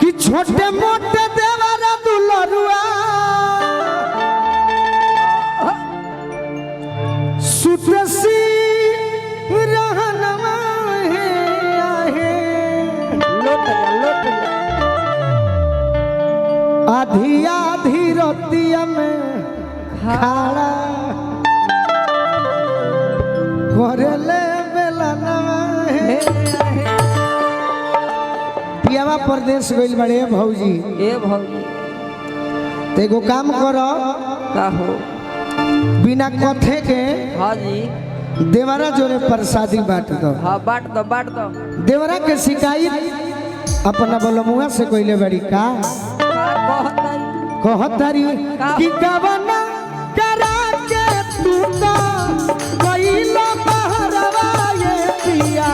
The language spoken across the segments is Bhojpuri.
कि छोटे मोटे देवरा दुलरुआ सुतसी रहनवा है आहे लोट जा आधी आधी रोतिया में खाड़ा करले बेलनवा है पियावा परदेश गइल बड़े भौजी ए भौजी ते एगो काम करो का हो बिना कथे के हाँ जी देवरा जोरे प्रसादी बांट दो हाँ बांट दो देवरा के शिकायत अपना बलमुआ से कोइले बड़ी का कहतारी कि गवना करा के तू तो कइला बहरवा ये पिया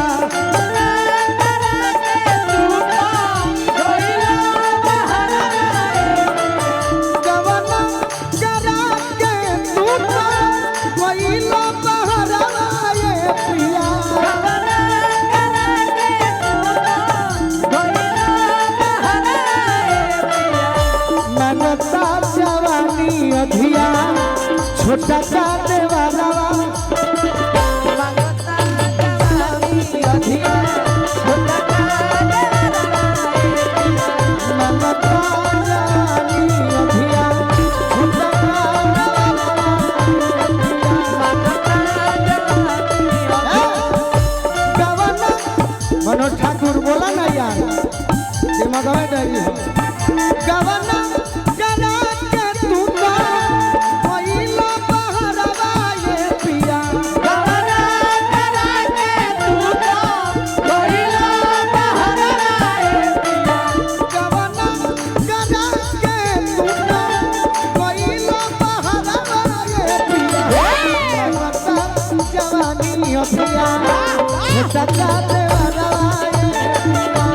गवना करा के तू तो कइला बहरवा ये पिया मनता जवानी अधिया छोटा सा देवाला मनोज ठाकुर बोला ना यार दिमाग में डरी हो गवना करा के तू तो कइला बहरवा ये पिया गवना करा के तू तो कइला बहरवा ये पिया गवना करा के तू तो कइला बहरवा ये पिया मता जवानी अभिया छोटा सा देवरवा ये पिया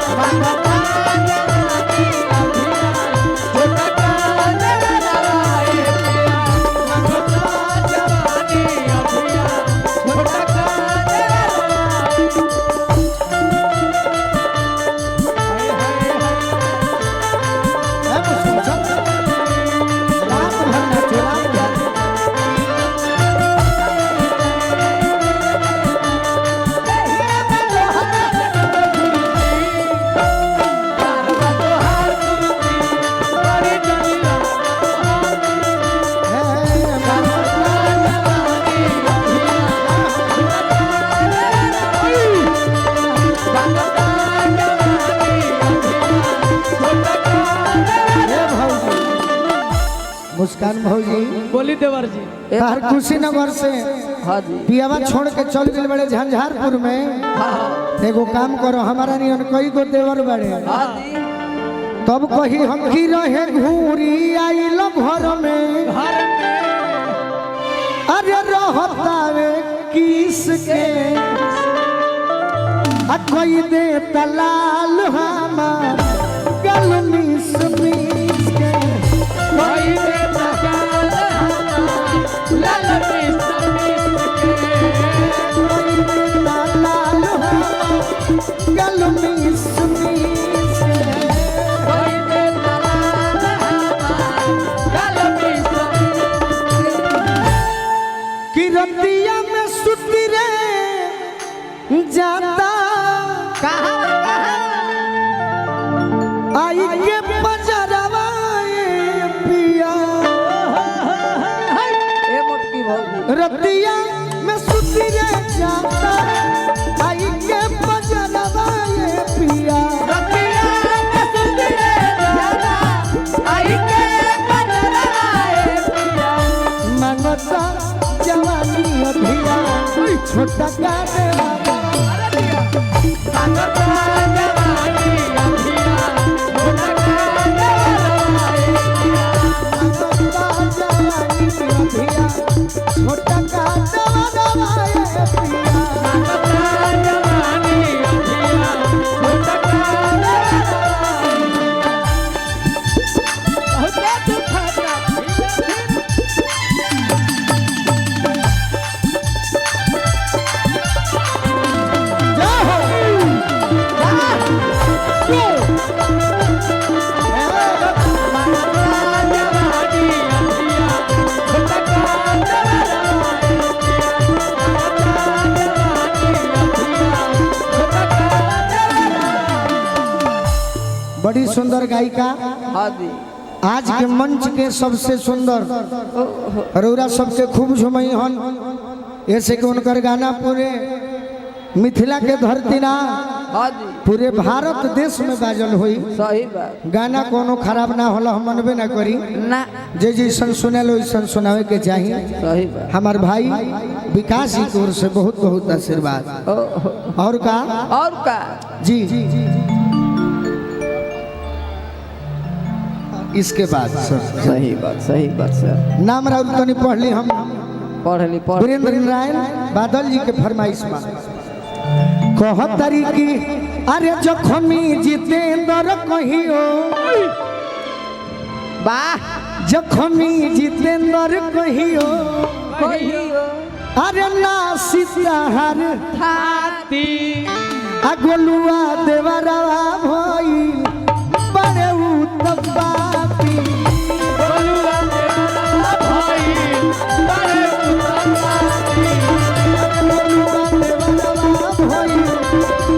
मुस्कान भौजी बोली देवर जी हर कुशीनगर से हाँ जी पियावा छोड़ के चल गए बड़े झंझारपुर में एगो काम करो हमारा नियन कई गो देवर बड़े हाँ जी तब कही हम की रहे घूरी आइल घर में अरे रहतावे किस के कोई दे तलाल हमार गल मिस मिस के कोई दे तलाल हमार लाल मिस मिस के कोई दे तलाल हमार गल मिस मिस के कोई दे तलाल हमार गल मिस कि रतिया में सुती रे जाता आई के बजरवा पिया ए मोटकी भौजी रतिया में सुती रे जाता आई के बजरवा पिया रतिया में सुती रे जाता आई के बजरवा पिया मंगता जवानी अभिया छोटा का देवा छोटा का बड़ी सुंदर गायिका, हाँ जी। आज के मंच के सबसे सुंदर रौरा सबके खूब झुमई हन। ऐसे कि उनकर गाना पूरे मिथिला के धरती ना, हाँ जी, पूरे भारत देश में बाजल हुई। सही बात। गाना कोनो खराब ना होला, हम मनबे ना करी। ना, जे जैसन सुनेलो वैसन सुनावे के चाहिए। सही बात। हमार भाई विकास जी की ओर से बहुत बहुत आशीर्वाद। और का जी इसके बाद सर सही बात सर। नाम राउत तनी पढ़ ली हम। पढ़ली वीरेंद्र नारायण बादल जी के फरमाइश में कह तरीकी अरे जखमी जितेंद्र कहियो वाह, जखमी जितेंद्र कहियो अरे ना सीताहार थाती अगलुआ देवरवा भई बड़े उतबाती गोलुआ देवरा भाई बड़े उतबाती। अगलुआ देवरवा भई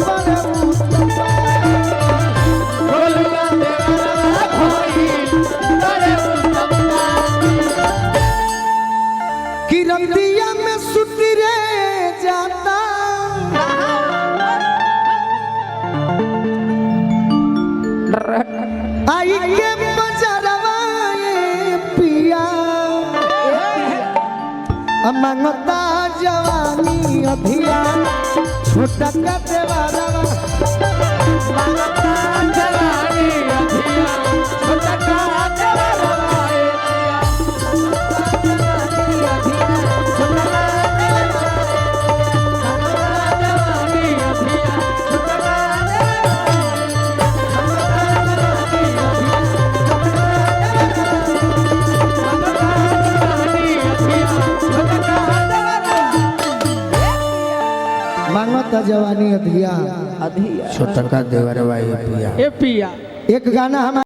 बड़े उतबाती गोलुआ देवरा भाई बड़े उतबाती। किरतिया में सुतरे जाता आई के बजरवा पिया मंगता जवानी अधिया छोटा का देवरवा मंगता जवानी अधिया छोटा का देवरवा मांगता जवानी अधिया अधिया छोटा का देवरवा पिया। ए पिया। एक गाना हमारे